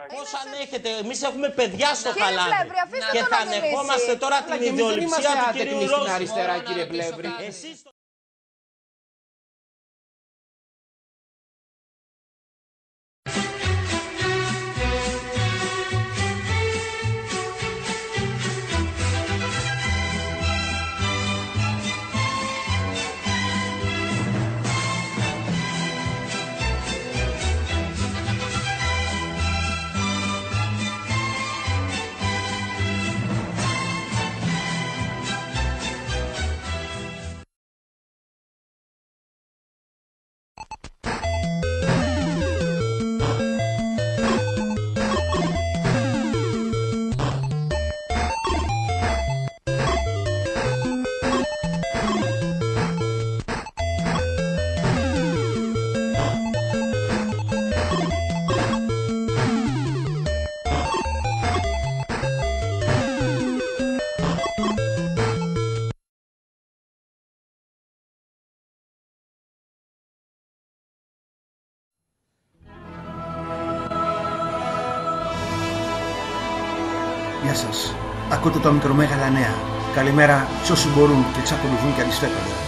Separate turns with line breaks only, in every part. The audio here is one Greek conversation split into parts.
Πώς ανέχετε, εμείς έχουμε παιδιά στο
Κύριε
καλάθι.
Πλεύρη, αφήστε
Και
τον
θα
να μιλήσει.
ανεχόμαστε τώρα την ιδεολειψία του κυρίου
στην
Ρώση.
αριστερά, κύριε Πλεύρη.
Εσείς...
Γεια σας. Ακούτε τα μικρομέγαλα νέα. Καλημέρα σε όσοι μπορούν και εξακολουθούν και αντιστέκονται.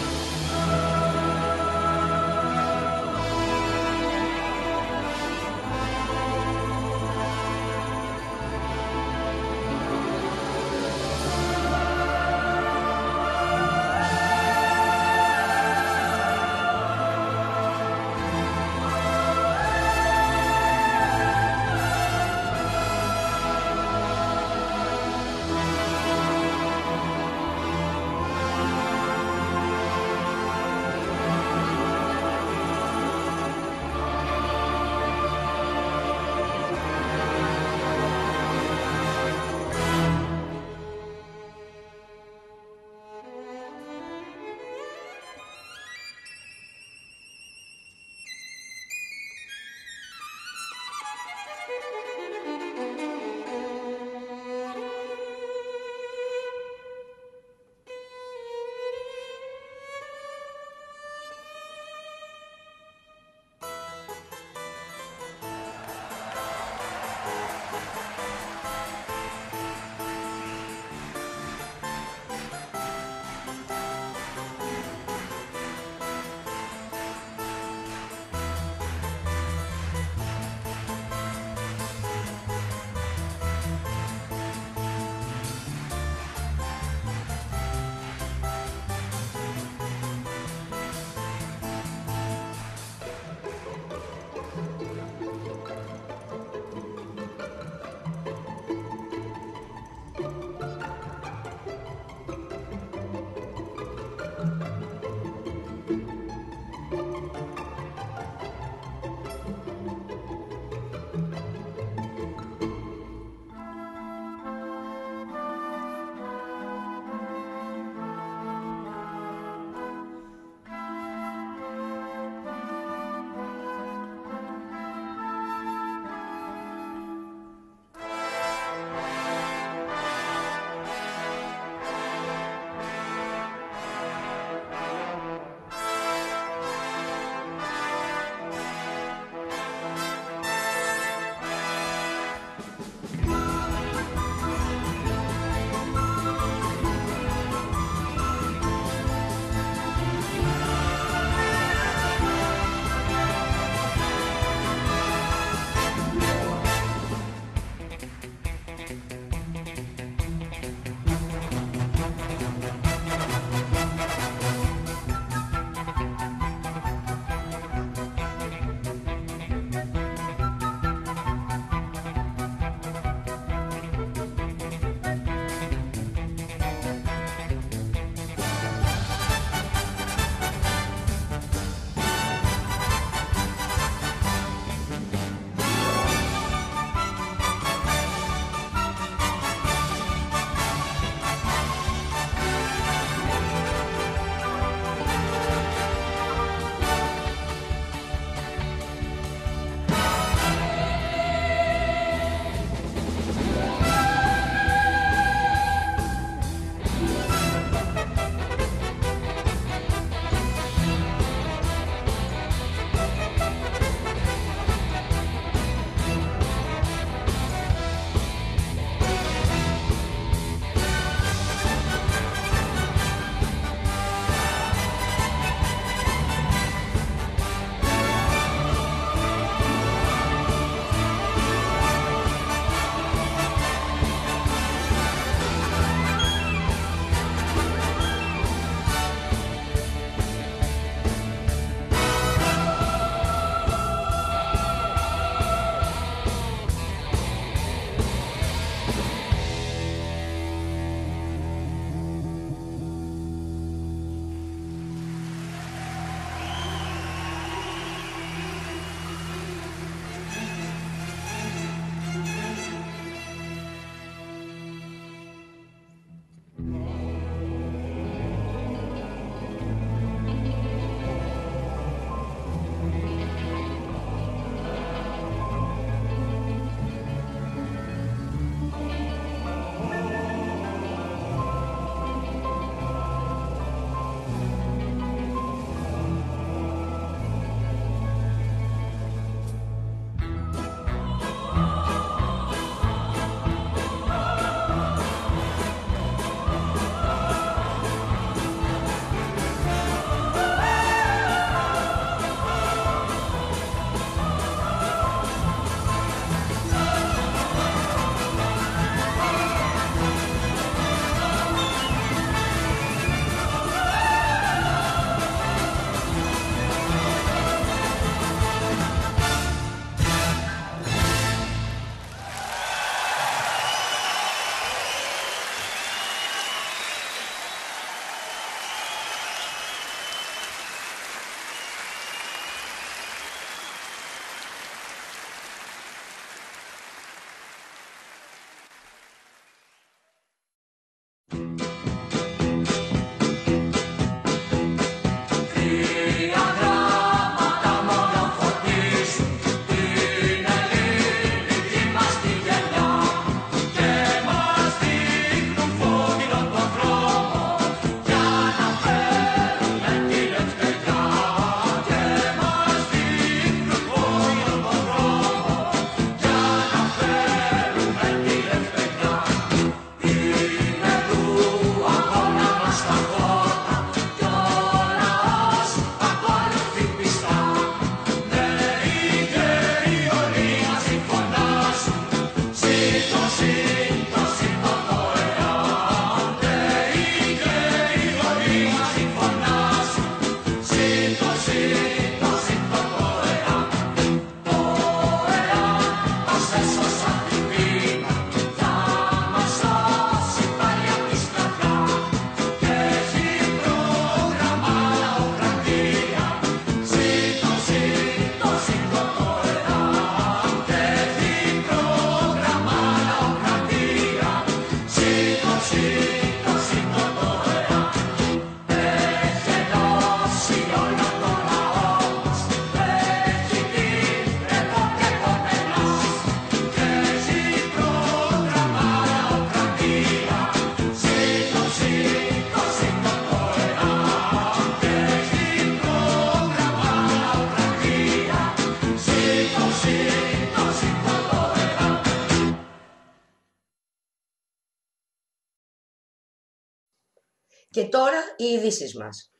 Και τώρα οι ειδήσεις μας.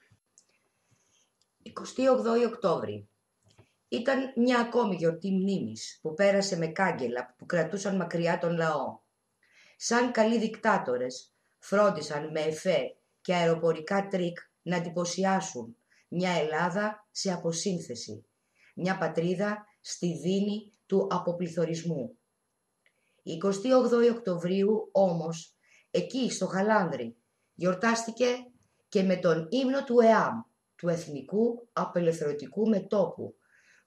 28 Οκτώβρη. Ήταν μια ακόμη γιορτή μνήμης που πέρασε με κάγκελα που κρατούσαν μακριά τον λαό. Σαν καλοί δικτάτορες φρόντισαν με εφέ και αεροπορικά τρίκ να εντυπωσιάσουν μια Ελλάδα σε αποσύνθεση, μια πατρίδα στη δίνη του αποπληθωρισμού. 28 Οκτωβρίου όμως, εκεί στο Χαλάνδρι, γιορτάστηκε και με τον ύμνο του ΕΑΜ, του Εθνικού Απελευθερωτικού Μετώπου,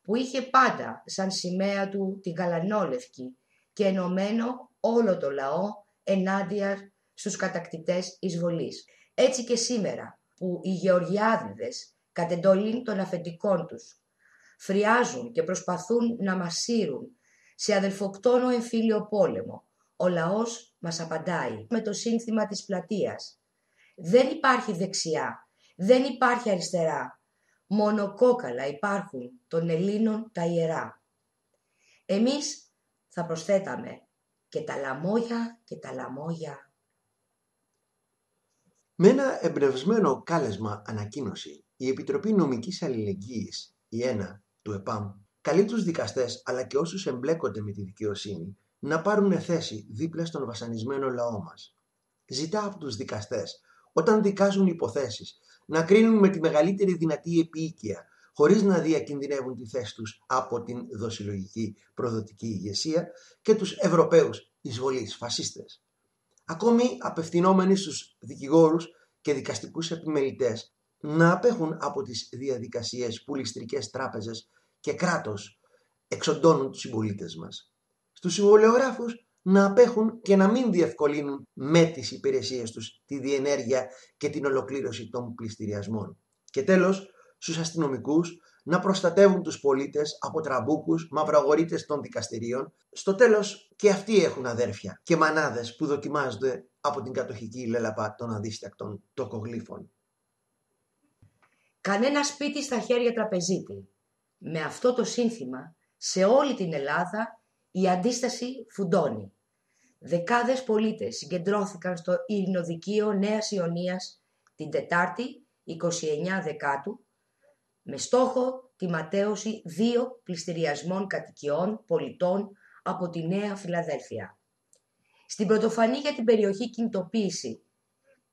που είχε πάντα σαν σημαία του την γαλανόλευκη και ενωμένο όλο το λαό ενάντια στους κατακτητές εισβολής. Έτσι και σήμερα που οι Γεωργιάδηδες κατ' εντολή των αφεντικών τους φριάζουν και προσπαθούν να μας σύρουν σε αδελφοκτόνο εμφύλιο πόλεμο, ο λαός μας απαντάει με το σύνθημα της πλατείας. Δεν υπάρχει δεξιά, δεν υπάρχει αριστερά, μόνο κόκαλα υπάρχουν των Ελλήνων τα ιερά. Εμείς θα προσθέταμε και τα λαμόγια και τα λαμόγια.
Με ένα εμπνευσμένο κάλεσμα ανακοίνωση, η Επιτροπή Νομικής Αλληλεγγύης, η ΕΝΑ του ΕΠΑΜ, καλεί τους δικαστές αλλά και όσους εμπλέκονται με τη δικαιοσύνη να πάρουν θέση δίπλα στον βασανισμένο λαό μας. Ζητά από τους δικαστές, όταν δικάζουν υποθέσεις, να κρίνουν με τη μεγαλύτερη δυνατή επίοικια, χωρίς να διακινδυνεύουν τη θέση τους από την δοσιλογική προδοτική ηγεσία και τους Ευρωπαίους εισβολείς φασίστες. Ακόμη απευθυνόμενοι στους δικηγόρους και δικαστικούς επιμελητές να απέχουν από τις διαδικασίες που ληστρικές τράπεζες και κράτος εξοντώνουν τους συμπολίτες μας. Στους συμβολιογράφους να απέχουν και να μην διευκολύνουν με τις υπηρεσίες τους τη διενέργεια και την ολοκλήρωση των πληστηριασμών. Και τέλος, στους αστυνομικούς να προστατεύουν τους πολίτες από τραμπούκους, μαυραγορείτες των δικαστηρίων. Στο τέλος και αυτοί έχουν αδέρφια και μανάδες που δοκιμάζονται από την κατοχική λέλαπα των αδίστακτων τοκογλύφων.
Κανένα σπίτι στα χέρια τραπεζίτη. Με αυτό το σύνθημα, σε όλη την Ελλάδα η αντίσταση φουντώνει. Δεκάδες πολίτες συγκεντρώθηκαν στο Ειρηνοδικείο Νέας Ιωνίας την Τετάρτη 29 Δεκάτου με στόχο τη ματαίωση 2 πληστηριασμών κατοικιών πολιτών από τη Νέα Φιλαδέλφια. Στην πρωτοφανή για την περιοχή κινητοποίηση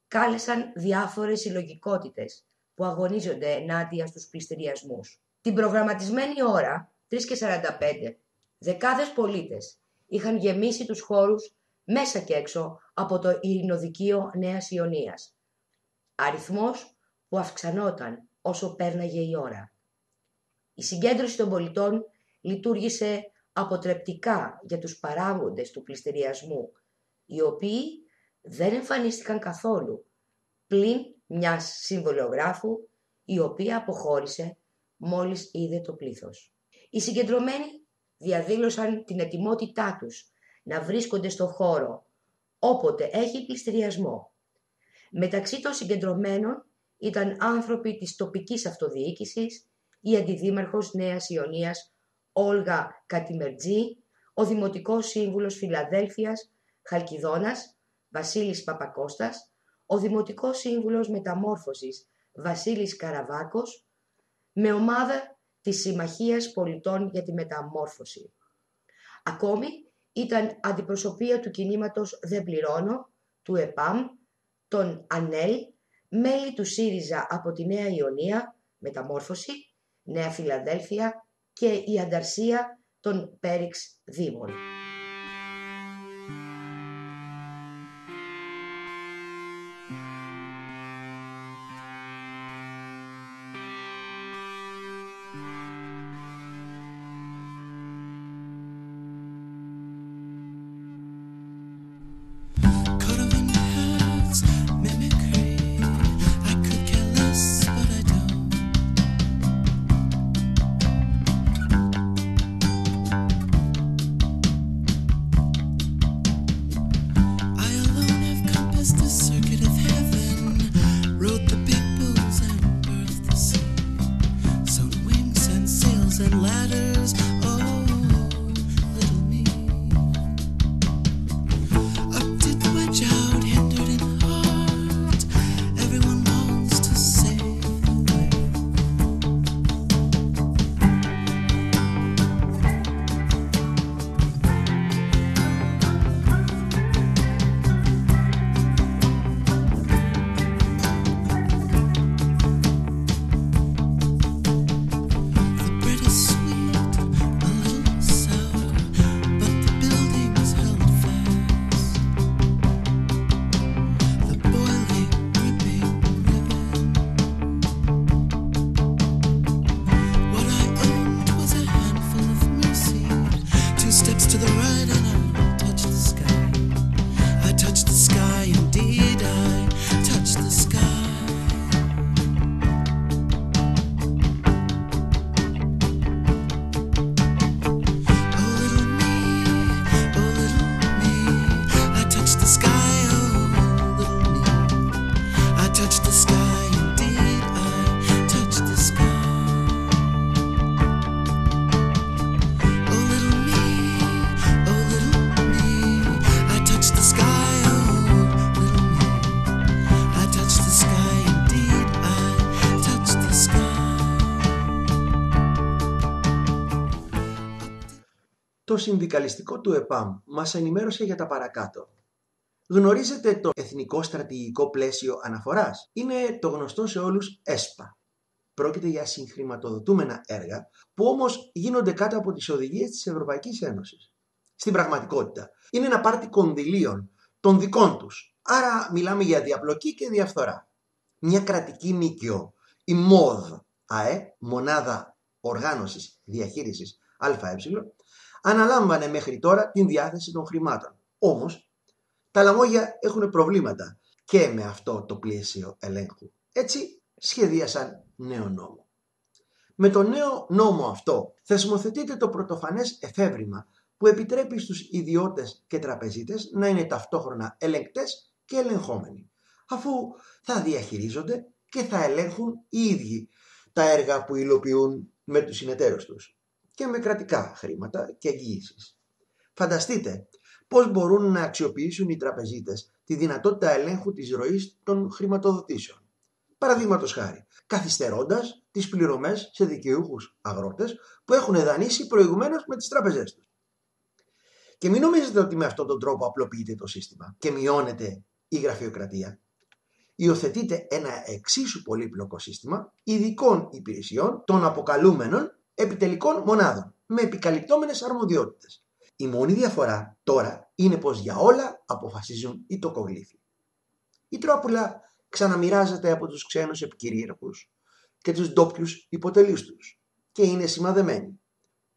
κάλεσαν διάφορες συλλογικότητες που αγωνίζονται ενάντια στους πληστηριασμούς. Την προγραμματισμένη ώρα, 3:45, δεκάδες πολίτες είχαν γεμίσει τους χώρους μέσα και έξω από το Ειρηνοδικείο Νέας Ιωνίας. Αριθμός που αυξανόταν όσο πέρναγε η ώρα. Η συγκέντρωση των πολιτών λειτουργήσε αποτρεπτικά για τους παράγοντες του πληστηριασμού, οι οποίοι δεν εμφανίστηκαν καθόλου, πλην μιας συμβολιογράφου, η οποία αποχώρησε μόλις είδε το πλήθος. Οι συγκεντρωμένοι διαδήλωσαν την ετοιμότητά τους να βρίσκονται στο χώρο όποτε έχει πληστηριασμό. Μεταξύ των συγκεντρωμένων ήταν άνθρωποι της τοπικής αυτοδιοίκησης, η αντιδήμαρχος Νέας Ιωνίας Όλγα Κατημερτζή, ο δημοτικός σύμβουλος Φιλαδέλφειας Χαλκιδόνας Βασίλης Παπακώστας, ο δημοτικός σύμβουλος Μεταμόρφωσης Βασίλης Καραβάκος, με ομάδα της Συμμαχίας Πολιτών για τη Μεταμόρφωση. Ακόμη ήταν αντιπροσωπεία του κινήματος «Δεν πληρώνω», του ΕΠΑΜ, των ΑΝΕΛ, μέλη του ΣΥΡΙΖΑ από τη Νέα Ιωνία, Μεταμόρφωση, Νέα Φιλαδέλφια και η ανταρσία των Πέριξ Δήμων.
συνδικαλιστικό του ΕΠΑΜ μας ενημέρωσε για τα παρακάτω. Γνωρίζετε το Εθνικό Στρατηγικό Πλαίσιο Αναφοράς? Είναι το γνωστό σε όλους ΕΣΠΑ. Πρόκειται για συγχρηματοδοτούμενα έργα που όμως γίνονται κάτω από τις οδηγίες της Ευρωπαϊκής Ένωσης. Στην πραγματικότητα είναι ένα πάρτι κονδυλίων των δικών τους. Άρα μιλάμε για διαπλοκή και διαφθορά. Μια κρατική ΜΚΟ, η ΜΟΔ, Μονάδα Οργάνωσης Διαχείρισης ΑΕ, αναλάμβανε μέχρι τώρα την διάθεση των χρημάτων. Όμως, τα λαμόγια έχουν προβλήματα και με αυτό το πλαίσιο ελέγχου. Έτσι, σχεδίασαν νέο νόμο. Με το νέο νόμο αυτό θεσμοθετείται το πρωτοφανές εφεύρημα που επιτρέπει στους ιδιώτες και τραπεζίτες να είναι ταυτόχρονα ελεγκτές και ελεγχόμενοι, αφού θα διαχειρίζονται και θα ελέγχουν οι ίδιοι τα έργα που υλοποιούν με τους συνεταίρους τους και με κρατικά χρήματα και εγγυήσεις. Φανταστείτε πώς μπορούν να αξιοποιήσουν οι τραπεζίτες τη δυνατότητα ελέγχου της ροής των χρηματοδοτήσεων. Παραδείγματος χάρη, καθυστερώντας τις πληρωμές σε δικαιούχους αγρότες που έχουν δανείσει προηγουμένως με τις τράπεζές τους. Και μην νομίζετε ότι με αυτόν τον τρόπο απλοποιείται το σύστημα και μειώνεται η γραφειοκρατία. Υιοθετείται ένα εξίσου πολύπλοκο σύστημα ειδικών υπηρεσιών των αποκαλούμενων επιτελικών μονάδων με επικαλυπτόμενες αρμοδιότητες. Η μόνη διαφορά τώρα είναι πως για όλα αποφασίζουν οι τοκογλύφοι. Η τρόπουλα ξαναμοιράζεται από τους ξένους επικυρίαρχους και τους ντόπιους υποτελείς τους και είναι σημαδεμένη.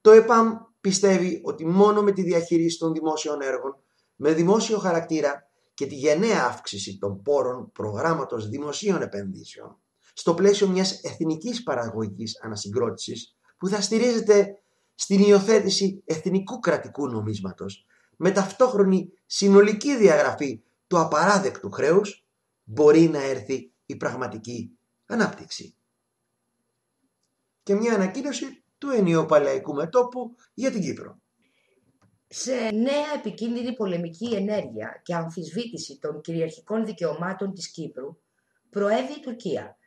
Το ΕΠΑΜ πιστεύει ότι μόνο με τη διαχείριση των δημόσιων έργων με δημόσιο χαρακτήρα και τη γενναία αύξηση των πόρων προγράμματος δημοσίων επενδύσεων στο πλαίσιο μιας εθνικής παραγωγικής ανασυγκρότησης που θα στηρίζεται στην υιοθέτηση εθνικού κρατικού νομίσματος με ταυτόχρονη συνολική διαγραφή του απαράδεκτου χρέους, μπορεί να έρθει η πραγματική ανάπτυξη. Και μια ανακοίνωση του ενιοπαλαϊκού μετώπου για την Κύπρο.
Σε νέα επικίνδυνη πολεμική ενέργεια και αμφισβήτηση των κυριαρχικών δικαιωμάτων της Κύπρου προέβη η Τουρκία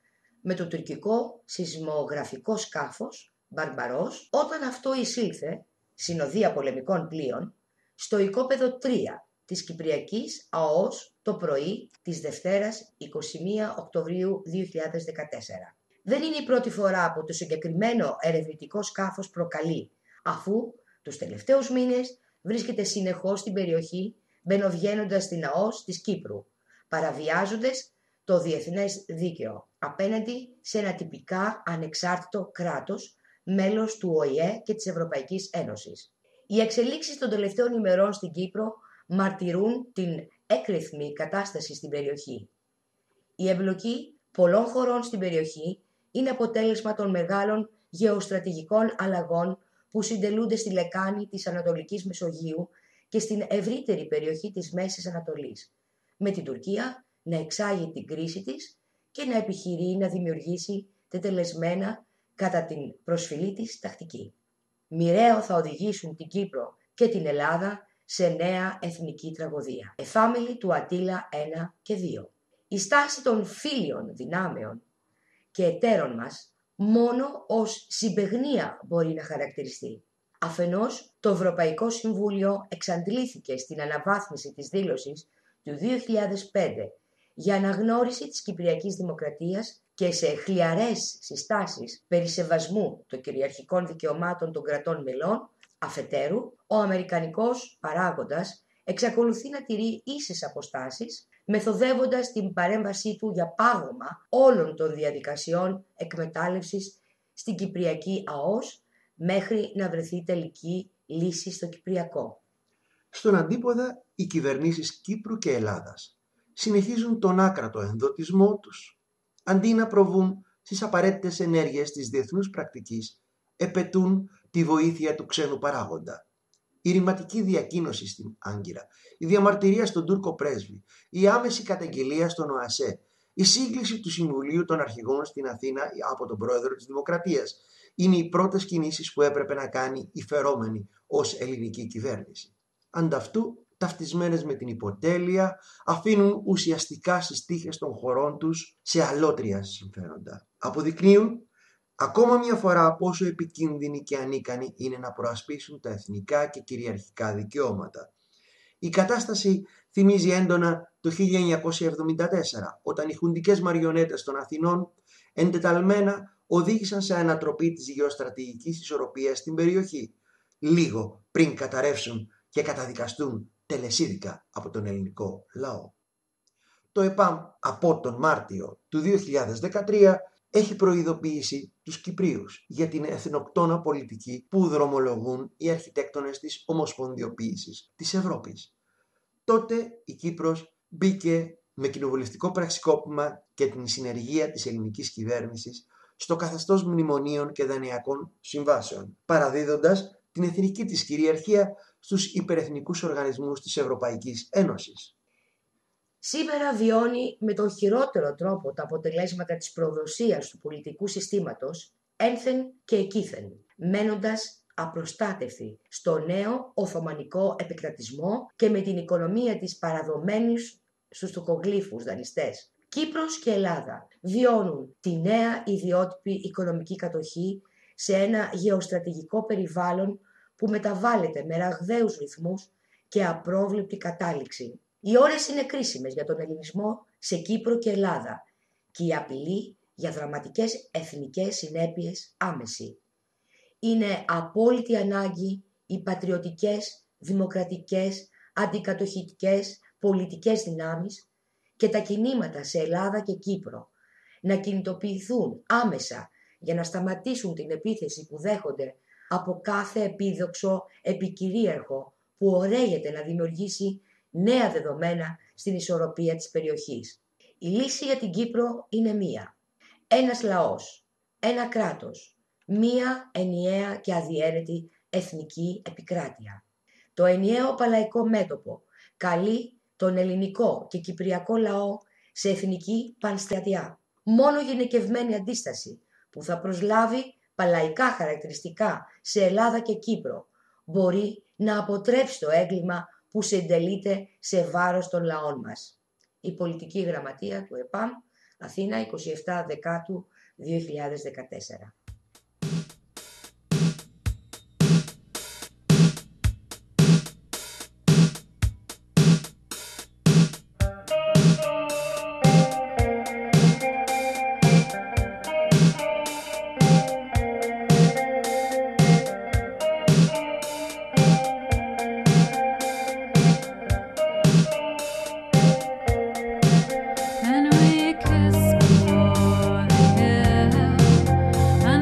με το τουρκικό σεισμογραφικό σκάφος Μπαρμπαρός όταν αυτό εισήλθε, συνοδεία πολεμικών πλοίων, στο οικόπεδο 3 της Κυπριακής ΑΟΣ το πρωί της Δευτέρας 21 Οκτωβρίου 2014. Δεν είναι η πρώτη φορά που το συγκεκριμένο ερευνητικό σκάφος προκαλεί, αφού τους τελευταίους μήνες βρίσκεται συνεχώς στην περιοχή, μπαινοβγαίνοντας στην ΑΟΣ της Κύπρου, παραβιάζοντας το διεθνές δίκαιο απέναντι σε ένα τυπικά ανεξάρτητο κράτος, μέλος του ΟΗΕ και της Ευρωπαϊκής Ένωσης. Οι εξελίξεις των τελευταίων ημερών στην Κύπρο μαρτυρούν την έκρηθμη κατάσταση στην περιοχή. Η εμπλοκή πολλών χωρών στην περιοχή είναι αποτέλεσμα των μεγάλων γεωστρατηγικών αλλαγών που συντελούνται στη λεκάνη της Ανατολικής Μεσογείου και στην ευρύτερη περιοχή της Μέσης Ανατολής, με την Τουρκία να εξάγει την κρίση της και να επιχειρεί να δημιουργήσει τετελεσμένα κατά την προσφυλή της τακτική. Μοιραίο θα οδηγήσουν την Κύπρο και την Ελλάδα σε νέα εθνική τραγωδία. Εφάμιλοι του Αττήλα 1 και 2. Η στάση των φίλιων δυνάμεων και εταίρων μας μόνο ως συμπαιγνία μπορεί να χαρακτηριστεί. Αφενός, το Ευρωπαϊκό Συμβούλιο εξαντλήθηκε στην αναβάθμιση της δήλωσης του 2005 για αναγνώριση της Κυπριακής Δημοκρατίας και σε χλιαρές συστάσεις περί σεβασμού των κυριαρχικών δικαιωμάτων των κρατών μελών. Αφετέρου, ο αμερικανικός παράγοντας εξακολουθεί να τηρεί ίσες αποστάσεις, μεθοδεύοντας την παρέμβασή του για πάγωμα όλων των διαδικασιών εκμετάλλευσης στην Κυπριακή ΑΟΣ μέχρι να βρεθεί τελική λύση στο Κυπριακό.
Στον αντίποδα, οι κυβερνήσεις Κύπρου και Ελλάδας συνεχίζουν τον άκρατο ενδοτισμό τους. Αντί να προβούν στις απαραίτητες ενέργειες της διεθνούς πρακτικής, επαιτούν τη βοήθεια του ξένου παράγοντα. Η ρηματική διακοίνωση στην Άγκυρα, η διαμαρτυρία στον Τούρκο πρέσβη, η άμεση καταγγελία στον ΟΑΣΕ, η σύγκληση του Συμβουλίου των Αρχηγών στην Αθήνα από τον Πρόεδρο της Δημοκρατίας είναι οι πρώτες κινήσεις που έπρεπε να κάνει η φερόμενη ως ελληνική κυβέρνηση. Ανταυτού, ταυτισμένες με την υποτέλεια, αφήνουν ουσιαστικά στις τύχες των χωρών τους σε αλότρια συμφέροντα. Αποδεικνύουν Ακόμα μια φορά πόσο επικίνδυνοι και ανίκανοι είναι να προασπίσουν τα εθνικά και κυριαρχικά δικαιώματα. Η κατάσταση θυμίζει έντονα το 1974, όταν οι χουντικές μαριονέτες των Αθηνών εντεταλμένα οδήγησαν σε ανατροπή της γεωστρατηγικής ισορροπίας στην περιοχή, λίγο πριν καταρρεύσουν και καταδικαστούν τελεσίδικα από τον ελληνικό λαό. Το ΕΠΑΜ από τον Μάρτιο του 2013 έχει προειδοποιήσει τους Κυπρίους για την εθνοκτόνα πολιτική που δρομολογούν οι αρχιτέκτονες της ομοσπονδιοποίησης της Ευρώπης. Τότε η Κύπρος μπήκε με κοινοβουλευτικό πραξικόπημα και την συνεργεία της ελληνικής κυβέρνησης στο καθεστώς μνημονίων και δανειακών συμβάσεων, παραδίδοντας την εθνική της κυριαρχία στους υπερεθνικούς οργανισμούς της Ευρωπαϊκής Ένωσης.
Σήμερα βιώνει με τον χειρότερο τρόπο τα αποτελέσματα της προδοσίας του πολιτικού συστήματος ένθεν και εκείθεν, μένοντας απροστάτευτη στο νέο Οθωμανικό επικρατισμό και με την οικονομία της παραδομένης στους τοκογλύφους δανειστές. Κύπρος και Ελλάδα βιώνουν τη νέα ιδιότυπη οικονομική κατοχή σε ένα γεωστρατηγικό περιβάλλον που μεταβάλλεται με ραγδαίους ρυθμούς και απρόβλεπτη κατάληξη. Οι ώρες είναι κρίσιμες για τον ελληνισμό σε Κύπρο και Ελλάδα και η απειλή για δραματικές εθνικές συνέπειες άμεση. Είναι απόλυτη ανάγκη οι πατριωτικές, δημοκρατικές, αντικατοχητικές, πολιτικές δυνάμεις και τα κινήματα σε Ελλάδα και Κύπρο να κινητοποιηθούν άμεσα για να σταματήσουν την επίθεση που δέχονται από κάθε επίδοξο επικυρίαρχο που ωραίγεται να δημιουργήσει νέα δεδομένα στην ισορροπία της περιοχής. Η λύση για την Κύπρο είναι μία. Ένας λαός, ένα κράτος, μία ενιαία και αδιαίρετη εθνική επικράτεια. Το ενιαίο παλαϊκό μέτωπο καλεί τον ελληνικό και κυπριακό λαό σε εθνική πανστρατιά. Μόνο γενικευμένη αντίσταση που θα προσλάβει παλαϊκά χαρακτηριστικά σε Ελλάδα και Κύπρο μπορεί να αποτρέψει το έγκλημα που συντελείται σε βάρος των λαών μας. Η πολιτική γραμματεία του ΕΠΑΜ, Αθήνα, 27 Δεκάτου 2014.
And we kiss before the hill, and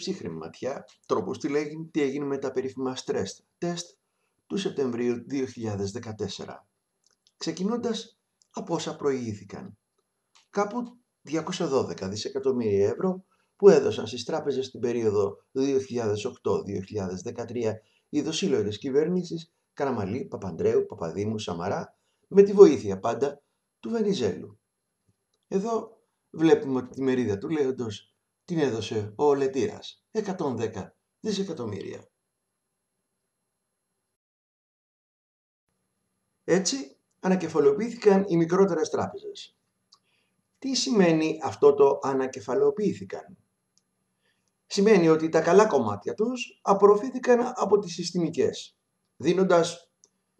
ψύχρεμη ματιά τρόπος τι έγινε με τα περίφημα stress test του Σεπτεμβρίου 2014, ξεκινώντας από όσα προηγήθηκαν. Κάπου 212 δισεκατομμύρια ευρώ που έδωσαν στις τράπεζες στην περίοδο 2008-2013 οι δοσύλλογες κυβέρνησης Καραμανλή, Παπανδρέου, Παπαδήμου, Σαμαρά, με τη βοήθεια πάντα του Βενιζέλου. Εδώ βλέπουμε ότι τη μερίδα του λέοντος την έδωσε ο Λετήρας, 110 δισεκατομμύρια. Έτσι ανακεφαλαιοποιήθηκαν οι μικρότερες τράπεζες. Τι σημαίνει αυτό το ανακεφαλαιοποιήθηκαν? Σημαίνει ότι τα καλά κομμάτια τους απορροφήθηκαν από τις συστημικές, δίνοντας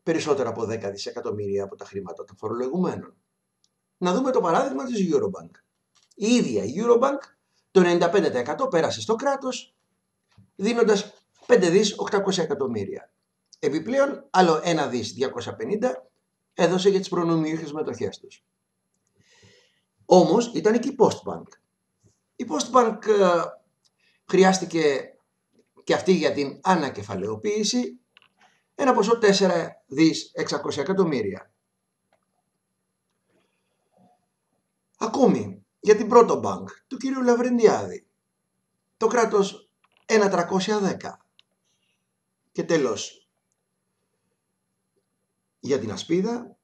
περισσότερα από 10 δισεκατομμύρια από τα χρήματα των φορολογουμένων. Να δούμε το παράδειγμα της Eurobank. Η ίδια η Eurobank το 95% πέρασε στο κράτος, δίνοντας 5 δις 800 εκατομμύρια. Επιπλέον, άλλο 1 δις 250 έδωσε για τις προνομιούχες μετοχές τους. Όμως ήταν και η Postbank. Η Postbank χρειάστηκε και αυτή για την ανακεφαλαιοποίηση ένα ποσό 4 δις 600 εκατομμύρια. Ακόμη για την Πρώτο Bank του κύριου Λαβρεντιάδη, το κράτος 1.310. Και τέλος, για την Ασπίδα,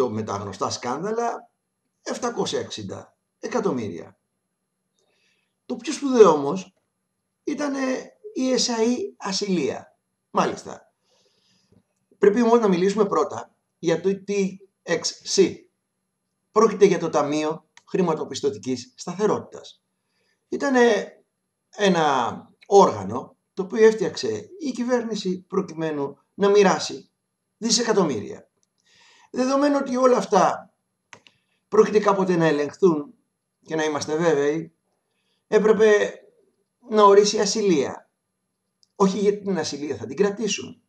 με τα γνωστά σκάνδαλα, 760 εκατομμύρια. Το πιο σπουδαίο όμως ήταν η ΕΣΑΗ Ασυλία. Μάλιστα. Πρέπει όμως να μιλήσουμε πρώτα για το TXC. Πρόκειται για το Ταμείο Χρηματοπιστωτικής Σταθερότητας. Ήταν ένα όργανο το οποίο έφτιαξε η κυβέρνηση προκειμένου να μοιράσει δισεκατομμύρια. Δεδομένου ότι όλα αυτά πρόκειται κάποτε να ελεγχθούν και να είμαστε βέβαιοι, έπρεπε να ορίσει ασυλία. Όχι γιατί την ασυλία θα την κρατήσουν.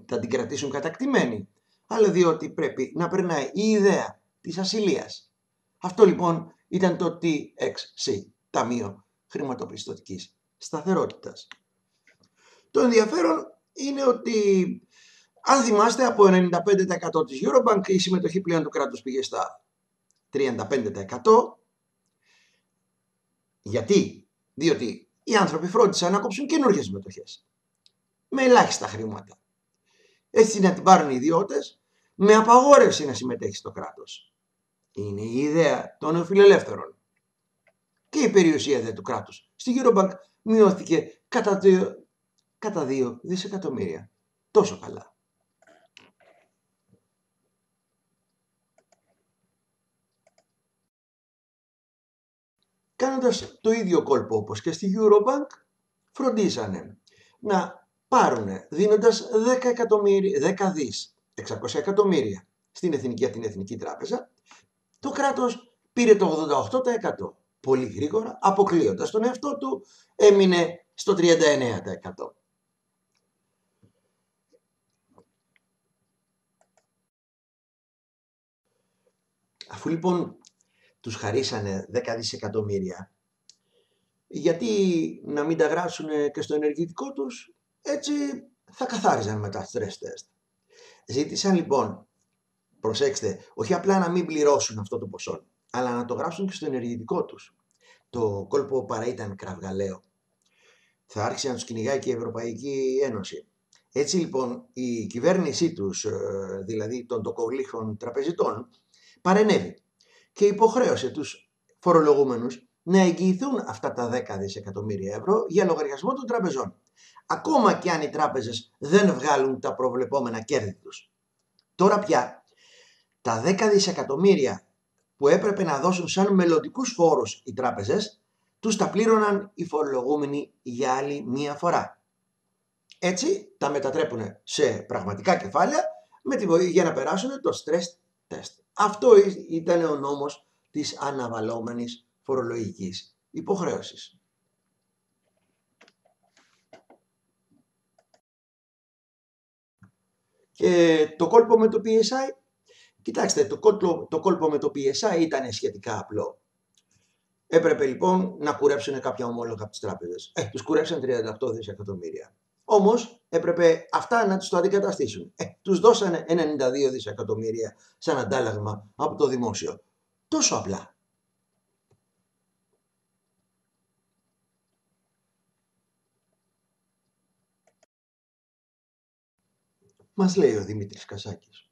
Θα την κρατήσουν κατακτημένη. Αλλά διότι πρέπει να περνάει η ιδέα της ασυλίας. Αυτό λοιπόν ήταν το TXC, Ταμείο Χρηματοπιστωτικής Σταθερότητας. Το ενδιαφέρον είναι ότι, αν θυμάστε, από 95% της Eurobank η συμμετοχή πλέον του κράτους πήγε στα 35%. Γιατί? Διότι οι άνθρωποι φρόντισαν να κόψουν καινούργιες μετοχές με ελάχιστα χρήματα. Έτσι να την πάρουν οι ιδιώτες με απαγόρευση να συμμετέχει στο κράτος. Είναι η ιδέα των νεοφιλελεύθερων. Και η περιουσία δε του κράτους στη Eurobank μειώθηκε κατά 2 δισεκατομμύρια. Τόσο καλά. Κάνοντας το ίδιο κόλπο όπως και στη Eurobank, φροντίσανε να πάρουν, δίνοντας 10 δις 600 εκατομμύρια στην Εθνική Τράπεζα, το κράτος πήρε το 88%. Πολύ γρήγορα, αποκλείοντας τον εαυτό του, έμεινε στο 39%. Αφού λοιπόν τους χαρίσανε 10 δισεκατομμύρια, γιατί να μην τα γράψουν και στο ενεργητικό τους, έτσι θα καθάριζαν με τα stress test. Ζήτησαν λοιπόν, προσέξτε, όχι απλά να μην πληρώσουν αυτό το ποσό, αλλά να το γράψουν και στο ενεργητικό τους. Το κόλπο παρά ήταν κραυγαλαίο. Θα άρχισε να τους κυνηγάει και η Ευρωπαϊκή Ένωση. Έτσι λοιπόν η κυβέρνησή τους, δηλαδή των τοκογλύφων τραπεζιτών, παρενέβη και υποχρέωσε τους φορολογούμενους να εγγυηθούν αυτά τα 10 δισεκατομμύρια ευρώ για λογαριασμό των τραπεζών. Ακόμα και αν οι τράπεζες δεν βγάλουν τα προβλεπόμενα κέρδη τους. Τώρα πια τα 10 δισεκατομμύρια που έπρεπε να δώσουν σαν μελλοντικούς φόρους οι τράπεζες, τους τα πλήρωναν οι φορολογούμενοι για άλλη μία φορά. Έτσι τα μετατρέπουν σε πραγματικά κεφάλαια για να περάσουν το stress test. Αυτό ήταν ο νόμος της αναβαλλόμενης φορολογικής υποχρέωσης. Και το κόλπο με το PSI, κοιτάξτε, το κόλπο με το PSI ήταν σχετικά απλό. Έπρεπε λοιπόν να κουρέψουν κάποια ομόλογα από τις τράπεζες. Τους κουρέψαν 38 δισεκατομμύρια. Όμως έπρεπε αυτά να τους το αντικαταστήσουν. Τους δώσανε 92 δισεκατομμύρια σαν αντάλλαγμα από το δημόσιο. Τόσο απλά. Μας λέει ο Δημήτρης Κασάκης.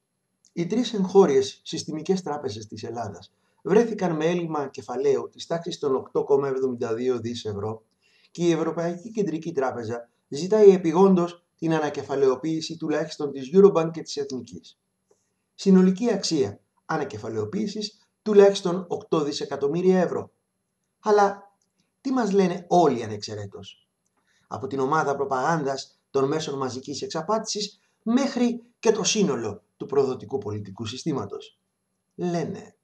Οι τρεις εγχώριες συστημικές τράπεζες της Ελλάδας βρέθηκαν με έλλειμμα κεφαλαίου της τάξης των 8,72 δις ευρώ και η Ευρωπαϊκή Κεντρική Τράπεζα ζητάει επειγόντως την ανακεφαλαιοποίηση τουλάχιστον της Eurobank και της Εθνικής. Συνολική αξία ανακεφαλαιοποίησης τουλάχιστον 8 δισεκατομμύρια ευρώ. Αλλά τι μας λένε όλοι ανεξαιρέτως? Από την ομάδα προπαγάνδας των μέσων μαζικής εξαπάτησης μέχρι και το σύνολο του προδοτικού πολιτικού συστήματος. Λένε,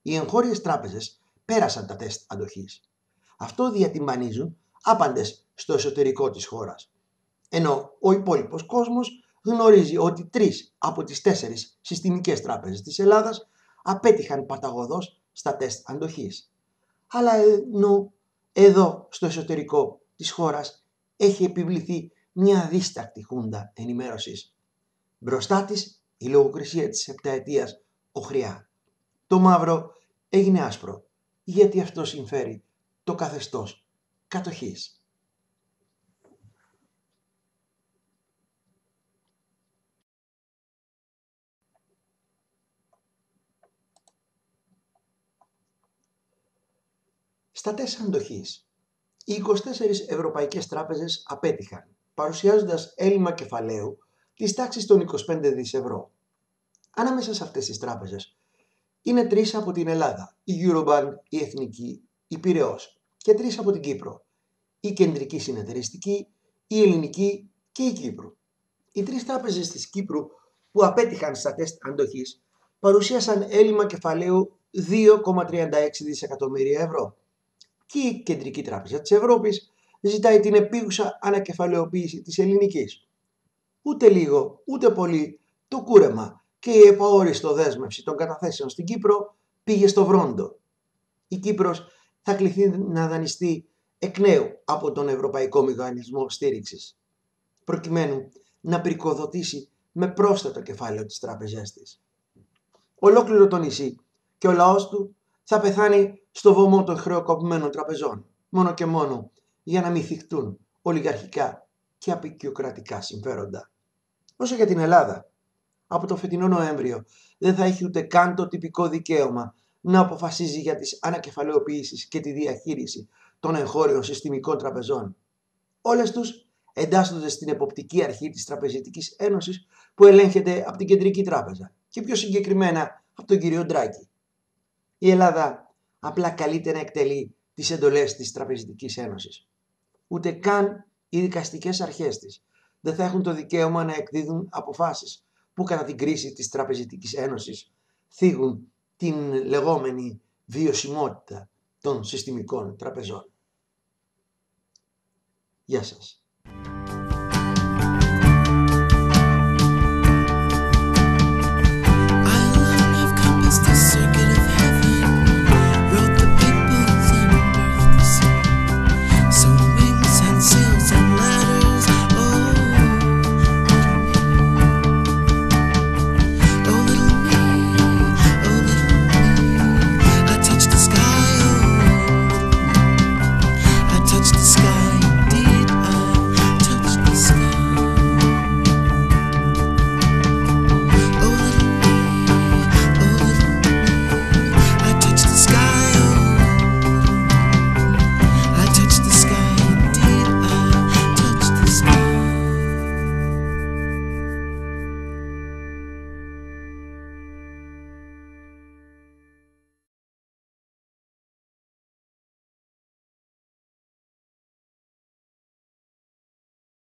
οι εγχώριες τράπεζες πέρασαν τα τεστ αντοχής. Αυτό διατυμπανίζουν άπαντες στο εσωτερικό της χώρας. Ενώ ο υπόλοιπος κόσμος γνωρίζει ότι 3 από τις 4 συστημικές τράπεζες της Ελλάδας απέτυχαν παταγωδώς στα τεστ αντοχής. Αλλά ενώ εδώ στο εσωτερικό της χώρας έχει επιβληθεί μια αδίστακτη χούντα ενημέρωσης. Μπροστά της η λογοκρισία της επταετίας οχριά. Το μαύρο έγινε άσπρο, γιατί αυτό συμφέρει το καθεστώς κατοχής. Στα τεστ αντοχής, οι 24 ευρωπαϊκές τράπεζες απέτυχαν, παρουσιάζοντας έλλειμμα κεφαλαίου της τάξης των 25 δις ευρώ. Ανάμεσα σε αυτές τις τράπεζες είναι 3 από την Ελλάδα, η Eurobank, η Εθνική, η Πειραιώς και 3 από την Κύπρο, η Κεντρική Συνεταιριστική, η Ελληνική και η Κύπρου. Οι 3 τράπεζες της Κύπρου που απέτυχαν στα τεστ αντοχής παρουσίασαν έλλειμμα κεφαλαίου 2,36 δισεκατομμύρια ευρώ. Και η Κεντρική Τράπεζα της Ευρώπης ζητάει την επίγουσα ανακεφαλαιοποίηση της ελληνικής. Ούτε λίγο, ούτε πολύ, το κούρεμα και η επαόριστο δέσμευση των καταθέσεων στην Κύπρο πήγε στο βρόντο. Η Κύπρος θα κληθεί να δανειστεί εκ νέου από τον Ευρωπαϊκό Μηχανισμό Στήριξης, προκειμένου να πρικοδοτήσει με πρόσθετο κεφάλαιο τις τράπεζές της. Ολόκληρο το νησί και ο λαός του θα πεθάνει στο βωμό των χρεοκοπημένων τραπεζών, μόνο και μόνο για να μην θυχτούν ολιγαρχικά και απεικιοκρατικά συμφέροντα. Όσο για την Ελλάδα, από το φετινό Νοέμβριο δεν θα έχει ούτε καν το τυπικό δικαίωμα να αποφασίζει για τις ανακεφαλαιοποιήσεις και τη διαχείριση των εγχώριων συστημικών τραπεζών. Όλες τους εντάσσονται στην εποπτική αρχή της Τραπεζιτικής Ένωσης που ελέγχεται από την Κεντρική Τράπεζα και πιο συγκεκριμένα από τον κύριο Ντράκη. Η Ελλάδα απλά καλείται να εκτελεί τις εντολές της Τραπεζιτικής Ένωσης. Ούτε καν οι δικαστικές αρχές της δεν θα έχουν το δικαίωμα να εκδίδουν αποφάσεις που κατά την κρίση της Τραπεζιτικής Ένωσης θίγουν την λεγόμενη βιωσιμότητα των συστημικών τραπεζών. Γεια σας.